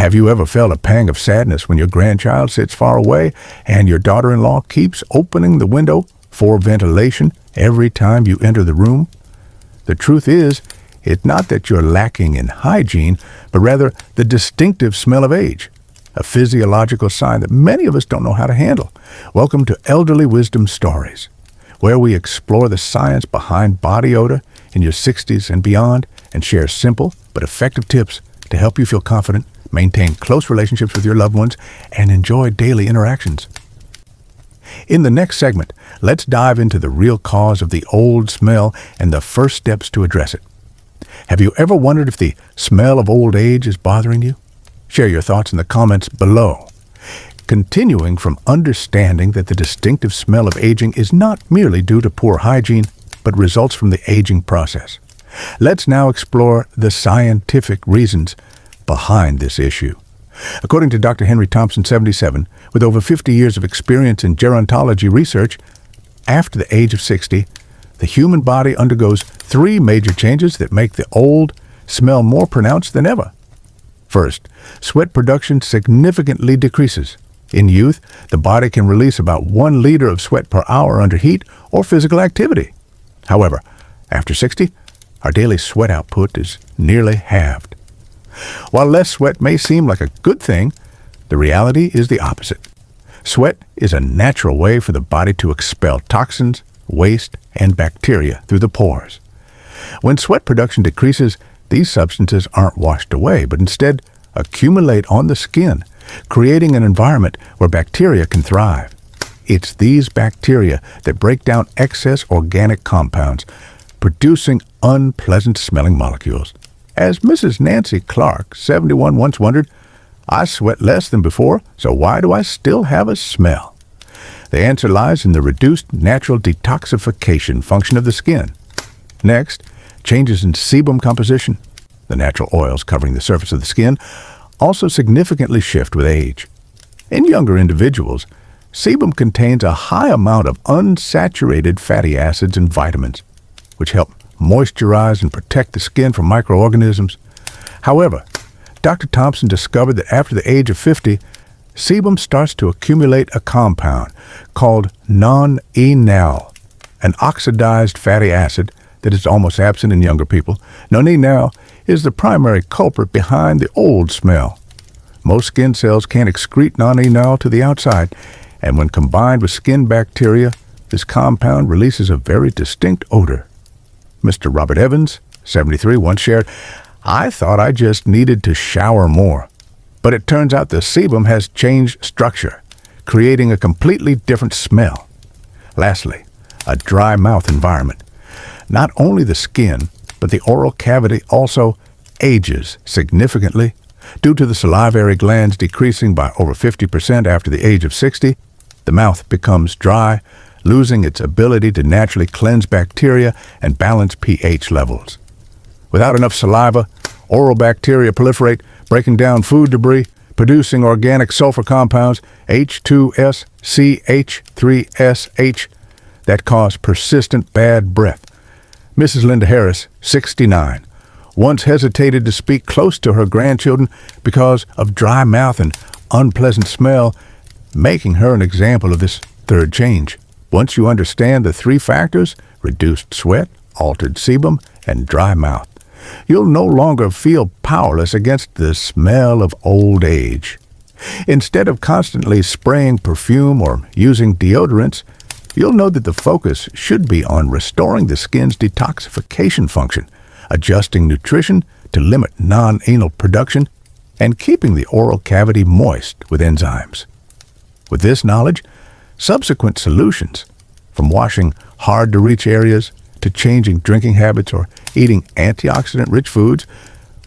Have you ever felt a pang of sadness when your grandchild sits far away and your daughter-in-law keeps opening the window for ventilation every time you enter the room? The truth is, it's not that you're lacking in hygiene, but rather the distinctive smell of age, a physiological sign that many of us don't know how to handle. Welcome to Elderly Wisdom Stories, where we explore the science behind body odor in your 60s and beyond and share simple but effective tips to help you feel confident, maintain close relationships with your loved ones, and enjoy daily interactions. In the next segment, let's dive into the real cause of the old smell and the first steps to address it. Have you ever wondered if the smell of old age is bothering you? Share your thoughts in the comments below. Continuing from understanding that the distinctive smell of aging is not merely due to poor hygiene, but results from the aging process. Let's now explore the scientific reasons behind this issue. According to Dr. Henry Thompson, 77, with over 50 years of experience in gerontology research, after the age of 60, the human body undergoes 3 major changes that make the old smell more pronounced than ever. First, sweat production significantly decreases. In youth, the body can release about 1 liter of sweat per hour under heat or physical activity. However, after 60, our daily sweat output is nearly halved. While less sweat may seem like a good thing, the reality is the opposite. Sweat is a natural way for the body to expel toxins, waste, and bacteria through the pores. When sweat production decreases, these substances aren't washed away, but instead accumulate on the skin, creating an environment where bacteria can thrive. It's these bacteria that break down excess organic compounds, producing unpleasant-smelling molecules. As Mrs. Nancy Clark, 71, once wondered, "I sweat less than before, so why do I still have a smell?" The answer lies in the reduced natural detoxification function of the skin. Next, changes in sebum composition, the natural oils covering the surface of the skin, also significantly shift with age. In younger individuals, sebum contains a high amount of unsaturated fatty acids and vitamins, which help moisturize and protect the skin from microorganisms. However, Dr. Thompson discovered that after the age of 50, sebum starts to accumulate a compound called Nonenal, an oxidized fatty acid that is almost absent in younger people. Nonenal is the primary culprit behind the old smell. Most skin cells can't excrete Nonenal to the outside, and when combined with skin bacteria, this compound releases a very distinct odor. Mr. Robert Evans, 73, once shared, "I thought I just needed to shower more. But it turns out the sebum has changed structure, creating a completely different smell." Lastly, a dry mouth environment. Not only the skin, but the oral cavity also ages significantly. Due to the salivary glands decreasing by over 50% after the age of 60, the mouth becomes dry, losing its ability to naturally cleanse bacteria and balance pH levels. Without enough saliva, oral bacteria proliferate, breaking down food debris, producing organic sulfur compounds, H2S, CH3SH, that cause persistent bad breath. Mrs. Linda Harris, 69, once hesitated to speak close to her grandchildren because of dry mouth and unpleasant smell, making her an example of this third change. Once you understand the 3 factors, reduced sweat, altered sebum, and dry mouth, you'll no longer feel powerless against the smell of old age. Instead of constantly spraying perfume or using deodorants, you'll know that the focus should be on restoring the skin's detoxification function, adjusting nutrition to limit non-anal production, and keeping the oral cavity moist with enzymes. With this knowledge, subsequent solutions, from washing hard-to-reach areas to changing drinking habits or eating antioxidant-rich foods,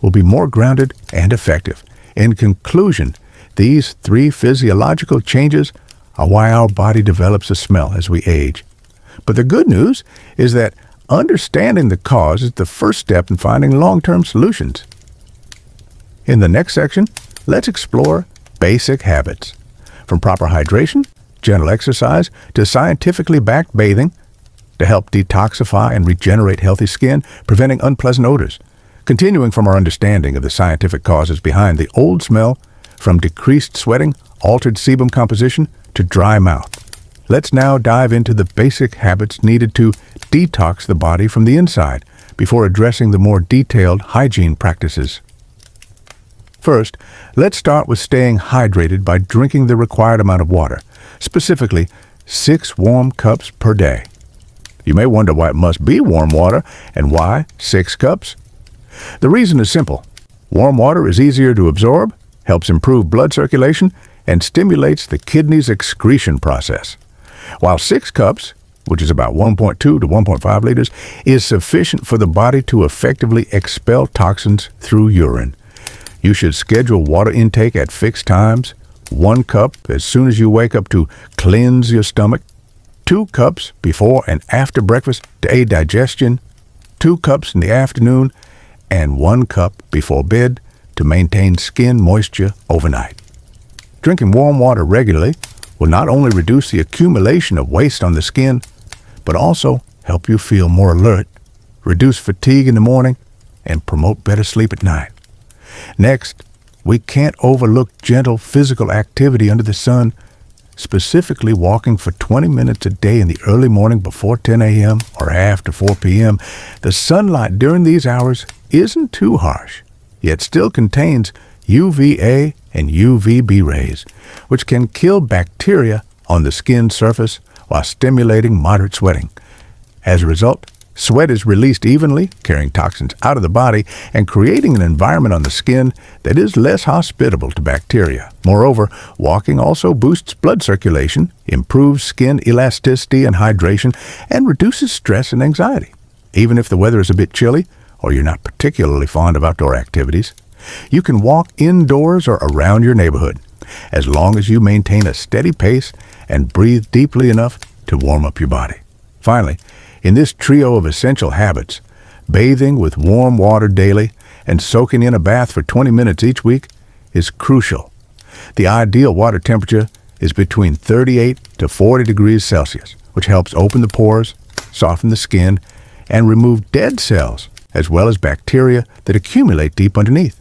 will be more grounded and effective. In conclusion, these 3 physiological changes are why our body develops a smell as we age. But the good news is that understanding the cause is the first step in finding long-term solutions. In the next section, let's explore basic habits. From proper hydration, gentle exercise, to scientifically backed bathing, to help detoxify and regenerate healthy skin, preventing unpleasant odors. Continuing from our understanding of the scientific causes behind the old smell, from decreased sweating, altered sebum composition, to dry mouth, let's now dive into the basic habits needed to detox the body from the inside before addressing the more detailed hygiene practices. First, let's start with staying hydrated by drinking the required amount of water, specifically 6 warm cups per day. You may wonder why it must be warm water and why 6 cups. The reason is simple. Warm water is easier to absorb, helps improve blood circulation, and stimulates the kidney's excretion process. While 6 cups, which is about 1.2 to 1.5 liters, is sufficient for the body to effectively expel toxins through urine. You should schedule water intake at fixed times, 1 cup as soon as you wake up to cleanse your stomach, 2 cups before and after breakfast to aid digestion, 2 cups in the afternoon, and 1 cup before bed to maintain skin moisture overnight. Drinking warm water regularly will not only reduce the accumulation of waste on the skin, but also help you feel more alert, reduce fatigue in the morning, and promote better sleep at night. Next, we can't overlook gentle physical activity under the sun, specifically walking for 20 minutes a day in the early morning before 10 a.m. or after 4 p.m. The sunlight during these hours isn't too harsh, yet still contains UVA and UVB rays, which can kill bacteria on the skin surface while stimulating moderate sweating. As a result, sweat is released evenly, carrying toxins out of the body and creating an environment on the skin that is less hospitable to bacteria. Moreover, walking also boosts blood circulation, improves skin elasticity and hydration, and reduces stress and anxiety. Even if the weather is a bit chilly, or you're not particularly fond of outdoor activities, you can walk indoors or around your neighborhood, as long as you maintain a steady pace and breathe deeply enough to warm up your body. Finally, in this trio of essential habits, bathing with warm water daily and soaking in a bath for 20 minutes each week is crucial. The ideal water temperature is between 38 to 40 degrees Celsius, which helps open the pores, soften the skin, and remove dead cells, as well as bacteria that accumulate deep underneath.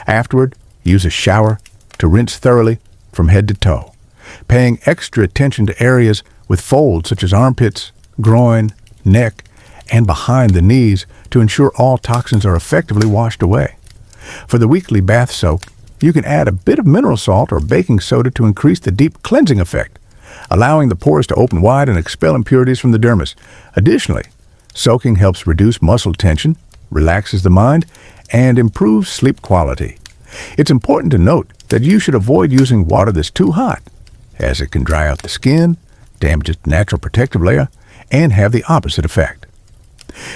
Afterward, use a shower to rinse thoroughly from head to toe, paying extra attention to areas with folds such as armpits, groin, neck, and behind the knees to ensure all toxins are effectively washed away. For the weekly bath soak, you can add a bit of mineral salt or baking soda to increase the deep cleansing effect, allowing the pores to open wide and expel impurities from the dermis. Additionally, soaking helps reduce muscle tension, relaxes the mind, and improves sleep quality. It's important to note that you should avoid using water that's too hot, as it can dry out the skin, damage its natural protective layer, and have the opposite effect.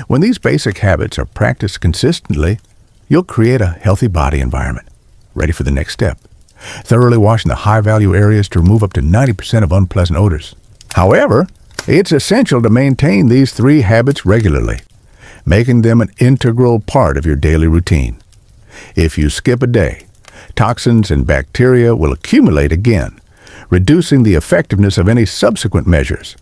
When these basic habits are practiced consistently, you'll create a healthy body environment, ready for the next step, thoroughly washing the high-value areas to remove up to 90% of unpleasant odors. However, it's essential to maintain these 3 habits regularly, making them an integral part of your daily routine. If you skip a day, toxins and bacteria will accumulate again, reducing the effectiveness of any subsequent measures.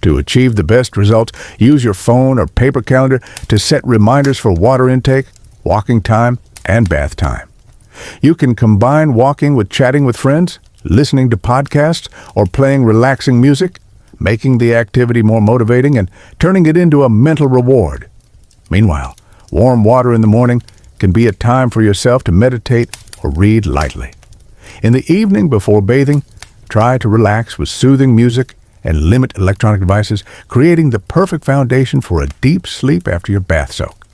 To achieve the best results, use your phone or paper calendar to set reminders for water intake, walking time, and bath time. You can combine walking with chatting with friends, listening to podcasts, or playing relaxing music, making the activity more motivating and turning it into a mental reward. Meanwhile, warm water in the morning can be a time for yourself to meditate or read lightly. In the evening before bathing, try to relax with soothing music and limit electronic devices, creating the perfect foundation for a deep sleep after your bath soak.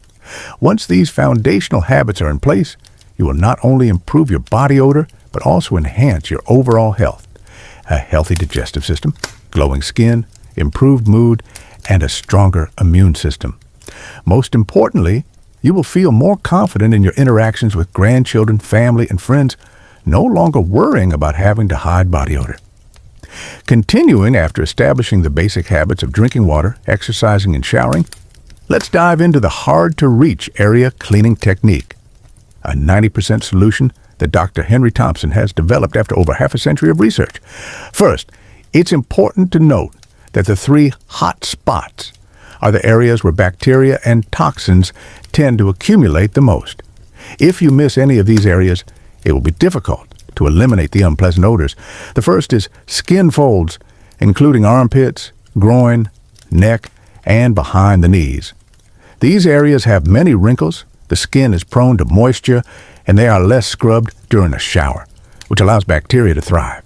Once these foundational habits are in place, you will not only improve your body odor, but also enhance your overall health. A healthy digestive system, glowing skin, improved mood, and a stronger immune system. Most importantly, you will feel more confident in your interactions with grandchildren, family, and friends, no longer worrying about having to hide body odor. Continuing after establishing the basic habits of drinking water, exercising, and showering, let's dive into the hard-to-reach area cleaning technique, a 90% solution that Dr. Henry Thompson has developed after over half a century of research. First, it's important to note that the 3 hot spots are the areas where bacteria and toxins tend to accumulate the most. If you miss any of these areas, it will be difficult to eliminate the unpleasant odors. The first is skin folds, including armpits, groin, neck, and behind the knees. These areas have many wrinkles, the skin is prone to moisture, and they are less scrubbed during a shower, which allows bacteria to thrive.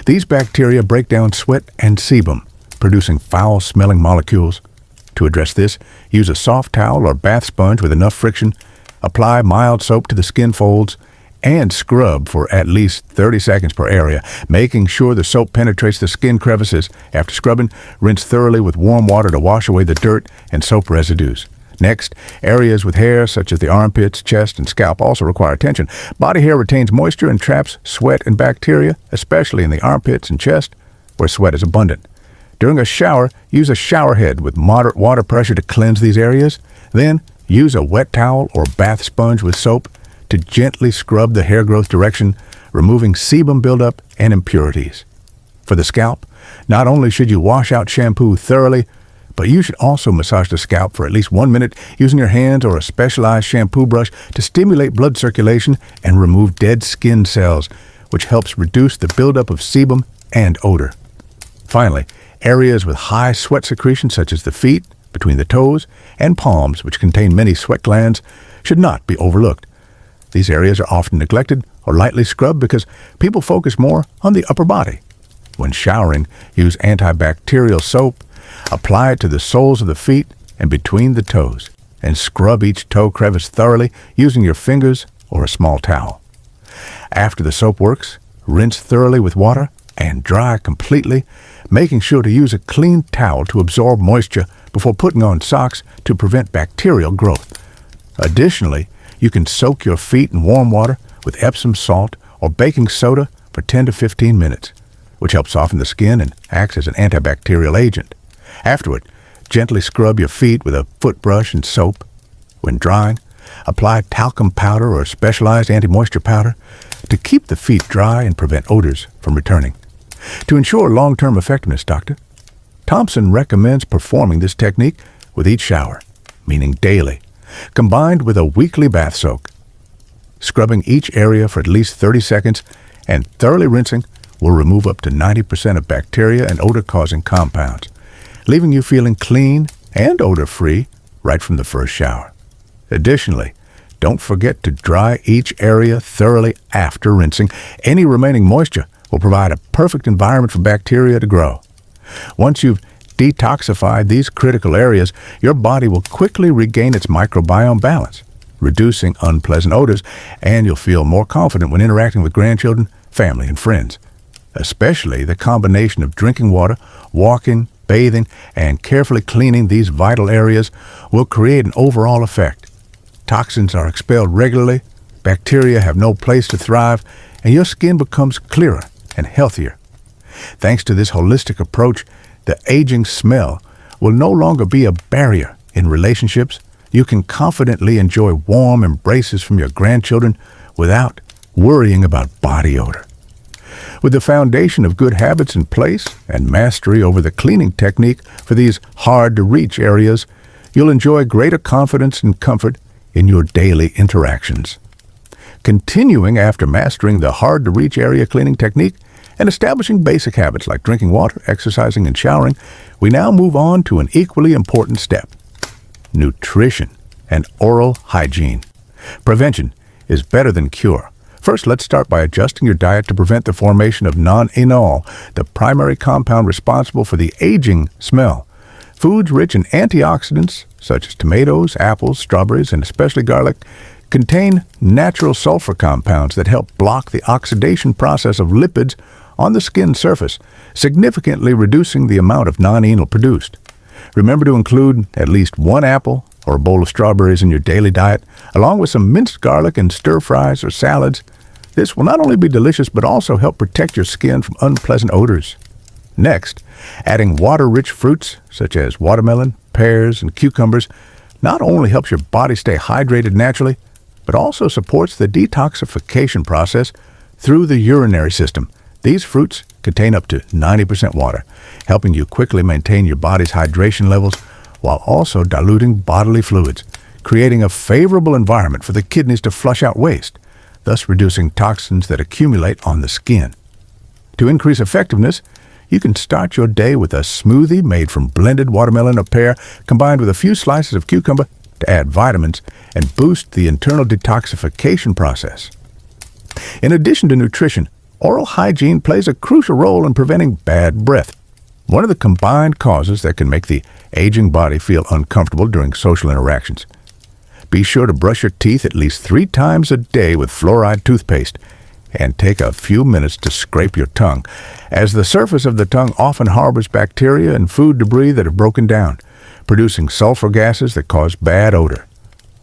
These bacteria break down sweat and sebum, producing foul-smelling molecules. To address this, use a soft towel or bath sponge with enough friction, apply mild soap to the skin folds, and scrub for at least 30 seconds per area, making sure the soap penetrates the skin crevices. After scrubbing, rinse thoroughly with warm water to wash away the dirt and soap residues. Next, areas with hair, such as the armpits, chest, and scalp, also require attention. Body hair retains moisture and traps sweat and bacteria, especially in the armpits and chest, where sweat is abundant. During a shower, use a shower head with moderate water pressure to cleanse these areas. Then, use a wet towel or bath sponge with soap to gently scrub the hair growth direction, removing sebum buildup and impurities. For the scalp, not only should you wash out shampoo thoroughly, but you should also massage the scalp for at least 1 minute using your hands or a specialized shampoo brush to stimulate blood circulation and remove dead skin cells, which helps reduce the buildup of sebum and odor. Finally, areas with high sweat secretion, such as the feet, between the toes, and palms, which contain many sweat glands, should not be overlooked. These areas are often neglected or lightly scrubbed because people focus more on the upper body. When showering, use antibacterial soap, apply it to the soles of the feet and between the toes, and scrub each toe crevice thoroughly using your fingers or a small towel. After the soap works, rinse thoroughly with water and dry completely, making sure to use a clean towel to absorb moisture before putting on socks to prevent bacterial growth. Additionally, you can soak your feet in warm water with Epsom salt or baking soda for 10 to 15 minutes, which helps soften the skin and acts as an antibacterial agent. Afterward, gently scrub your feet with a foot brush and soap. When drying, apply talcum powder or specialized anti-moisture powder to keep the feet dry and prevent odors from returning. To ensure long-term effectiveness, Dr. Thompson recommends performing this technique with each shower, meaning daily, combined with a weekly bath soak. Scrubbing each area for at least 30 seconds and thoroughly rinsing will remove up to 90% of bacteria and odor-causing compounds, leaving you feeling clean and odor-free right from the first shower. Additionally, don't forget to dry each area thoroughly after rinsing. Any remaining moisture will provide a perfect environment for bacteria to grow. Once you've detoxified these critical areas, your body will quickly regain its microbiome balance, reducing unpleasant odors, and you'll feel more confident when interacting with grandchildren, family, and friends. Especially the combination of drinking water, walking, bathing, and carefully cleaning these vital areas will create an overall effect. Toxins are expelled regularly, bacteria have no place to thrive, and your skin becomes clearer and healthier. Thanks to this holistic approach, the aging smell will no longer be a barrier in relationships. You can confidently enjoy warm embraces from your grandchildren without worrying about body odor. With the foundation of good habits in place and mastery over the cleaning technique for these hard-to-reach areas, you'll enjoy greater confidence and comfort in your daily interactions. Continuing after mastering the hard-to-reach area cleaning technique and establishing basic habits like drinking water, exercising, and showering, we now move on to an equally important step: nutrition and oral hygiene. Prevention is better than cure. First, let's start by adjusting your diet to prevent the formation of Nonenal, the primary compound responsible for the aging smell. Foods rich in antioxidants, such as tomatoes, apples, strawberries, and especially garlic, contain natural sulfur compounds that help block the oxidation process of lipids on the skin surface, significantly reducing the amount of nonenal produced. Remember to include at least one apple or a bowl of strawberries in your daily diet, along with some minced garlic in stir-fries or salads. This will not only be delicious, but also help protect your skin from unpleasant odors. Next, adding water-rich fruits such as watermelon, pears, and cucumbers not only helps your body stay hydrated naturally, but also supports the detoxification process through the urinary system. These fruits contain up to 90% water, helping you quickly maintain your body's hydration levels while also diluting bodily fluids, creating a favorable environment for the kidneys to flush out waste, thus reducing toxins that accumulate on the skin. To increase effectiveness, you can start your day with a smoothie made from blended watermelon or pear combined with a few slices of cucumber to add vitamins and boost the internal detoxification process. In addition to nutrition, oral hygiene plays a crucial role in preventing bad breath, one of the combined causes that can make the aging body feel uncomfortable during social interactions. Be sure to brush your teeth at least 3 times a day with fluoride toothpaste and take a few minutes to scrape your tongue, as the surface of the tongue often harbors bacteria and food debris that have broken down, producing sulfur gases that cause bad odor.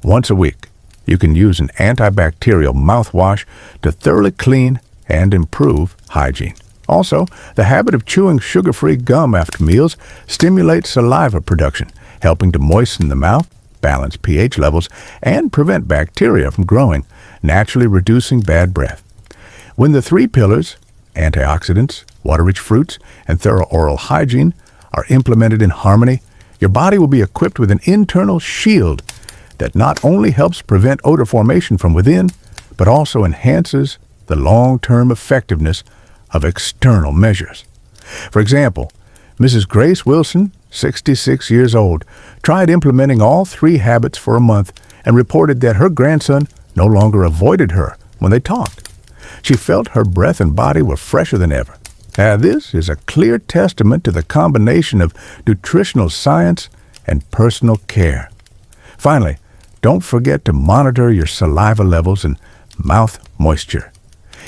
Once a week, you can use an antibacterial mouthwash to thoroughly clean and improve hygiene. Also, the habit of chewing sugar-free gum after meals stimulates saliva production, helping to moisten the mouth, balance pH levels, and prevent bacteria from growing, naturally reducing bad breath. When the 3 pillars, antioxidants, water-rich fruits, and thorough oral hygiene, are implemented in harmony, your body will be equipped with an internal shield that not only helps prevent odor formation from within, but also enhances the long-term effectiveness of external measures. For example, Mrs. Grace Wilson, 66 years old, tried implementing all 3 habits for a month and reported that her grandson no longer avoided her when they talked. She felt her breath and body were fresher than ever. This is a clear testament to the combination of nutritional science and personal care. Finally, don't forget to monitor your saliva levels and mouth moisture.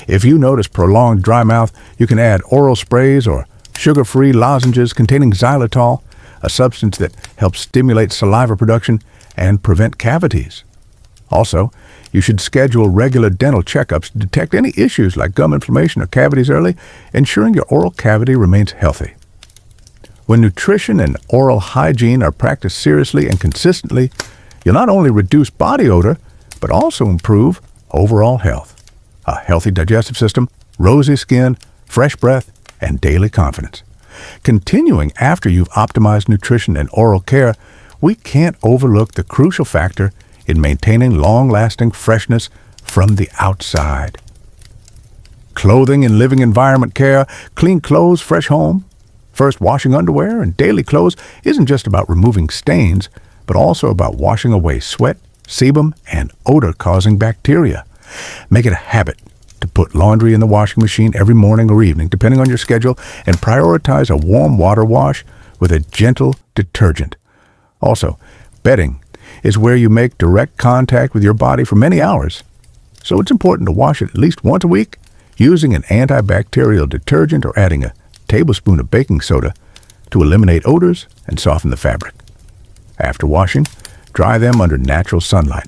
If you notice prolonged dry mouth, you can add oral sprays or sugar-free lozenges containing xylitol, a substance that helps stimulate saliva production and prevent cavities. Also, you should schedule regular dental checkups to detect any issues like gum inflammation or cavities early, ensuring your oral cavity remains healthy. When nutrition and oral hygiene are practiced seriously and consistently, you'll not only reduce body odor, but also improve overall health. A healthy digestive system, rosy skin, fresh breath, and daily confidence. Continuing after you've optimized nutrition and oral care, we can't overlook the crucial factor in maintaining long-lasting freshness from the outside. Clothing and living environment care, clean clothes, fresh home. First, washing underwear and daily clothes isn't just about removing stains, but also about washing away sweat, sebum, and odor-causing bacteria. Make it a habit to put laundry in the washing machine every morning or evening, depending on your schedule, and prioritize a warm water wash with a gentle detergent. Also, bedding is where you make direct contact with your body for many hours, so it's important to wash it at least once a week using an antibacterial detergent or adding a tablespoon of baking soda to eliminate odors and soften the fabric. After washing, dry them under natural sunlight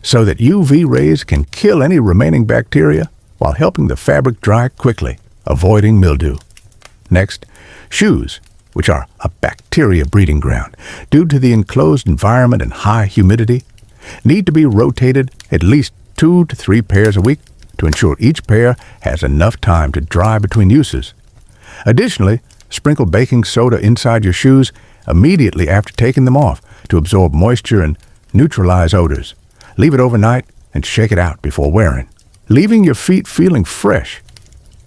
so that UV rays can kill any remaining bacteria while helping the fabric dry quickly, avoiding mildew. Next, shoes, which are a bacteria breeding ground due to the enclosed environment and high humidity, need to be rotated at least 2 to 3 pairs a week to ensure each pair has enough time to dry between uses. Additionally, sprinkle baking soda inside your shoes immediately after taking them off to absorb moisture and neutralize odors. Leave it overnight and shake it out before wearing, leaving your feet feeling fresh.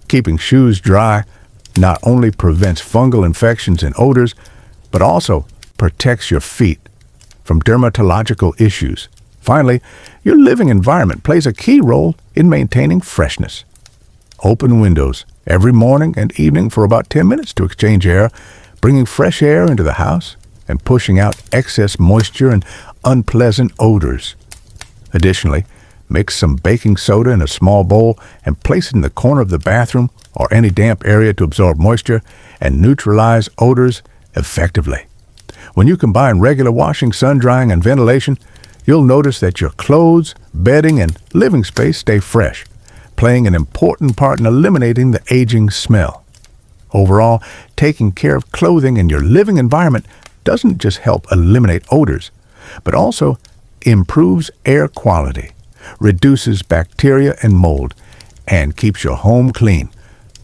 Keeping shoes dry not only prevents fungal infections and odors, but also protects your feet from dermatological issues. Finally, your living environment plays a key role in maintaining freshness. Open windows every morning and evening for about 10 minutes to exchange air, bringing fresh air into the house and pushing out excess moisture and unpleasant odors. Additionally, mix some baking soda in a small bowl and place it in the corner of the bathroom or any damp area to absorb moisture and neutralize odors effectively. When you combine regular washing, sun drying, and ventilation, you'll notice that your clothes, bedding, and living space stay fresh, playing an important part in eliminating the aging smell. Overall, taking care of clothing and your living environment doesn't just help eliminate odors, but also improves air quality, reduces bacteria and mold, and keeps your home clean,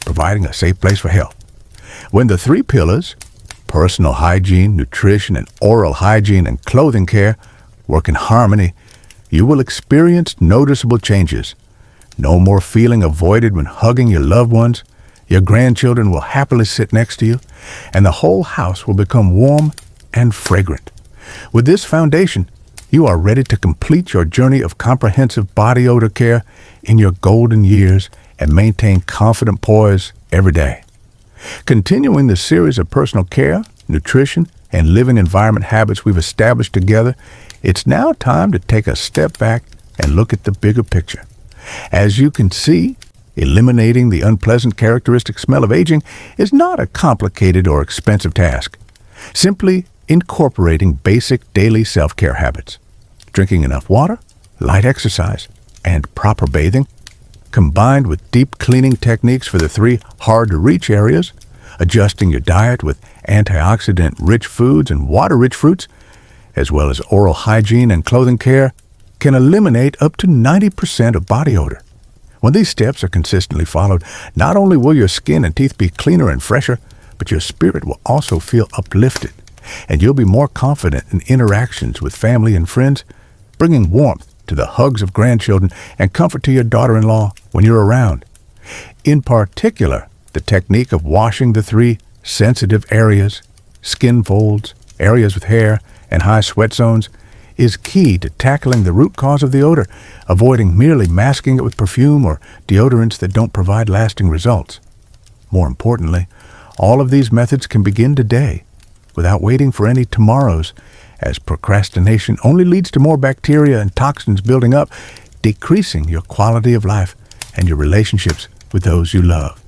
providing a safe place for health. When the 3 pillars, Personal hygiene, nutrition, and oral hygiene and clothing care work in harmony. You will experience noticeable changes. No more feeling avoided when hugging your loved ones. Your grandchildren will happily sit next to you, and the whole house will become warm and fragrant. With this foundation, you are ready to complete your journey of comprehensive body odor care in your golden years and maintain confident poise every day. Continuing the series of personal care, nutrition, and living environment habits we've established together, it's now time to take a step back and look at the bigger picture. As you can see, eliminating the unpleasant characteristic smell of aging is not a complicated or expensive task. Simply incorporating basic daily self-care habits, drinking enough water, light exercise, and proper bathing, combined with deep cleaning techniques for the 3 hard-to-reach areas, adjusting your diet with antioxidant-rich foods and water-rich fruits, as well as oral hygiene and clothing care, can eliminate up to 90% of body odor. When these steps are consistently followed, not only will your skin and teeth be cleaner and fresher, but your spirit will also feel uplifted, and you'll be more confident in interactions with family and friends, bringing warmth to the hugs of grandchildren and comfort to your daughter-in-law when you're around. In particular, the technique of washing the 3 sensitive areas, skin folds, areas with hair, and high sweat zones, is key to tackling the root cause of the odor, avoiding merely masking it with perfume or deodorants that don't provide lasting results. More importantly, all of these methods can begin today, without waiting for any tomorrows, as procrastination only leads to more bacteria and toxins building up, decreasing your quality of life and your relationships with those you love.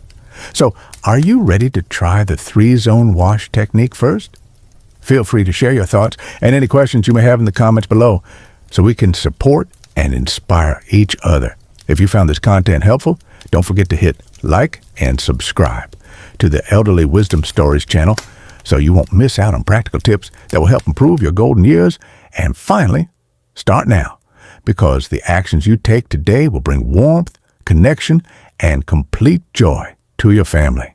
So, are you ready to try the 3-zone wash technique first? Feel free to share your thoughts and any questions you may have in the comments below so we can support and inspire each other. If you found this content helpful, don't forget to hit like and subscribe to the Elderly Wisdom Stories channel so you won't miss out on practical tips that will help improve your golden years. And finally, start now, because the actions you take today will bring warmth, connection, and complete joy to your family.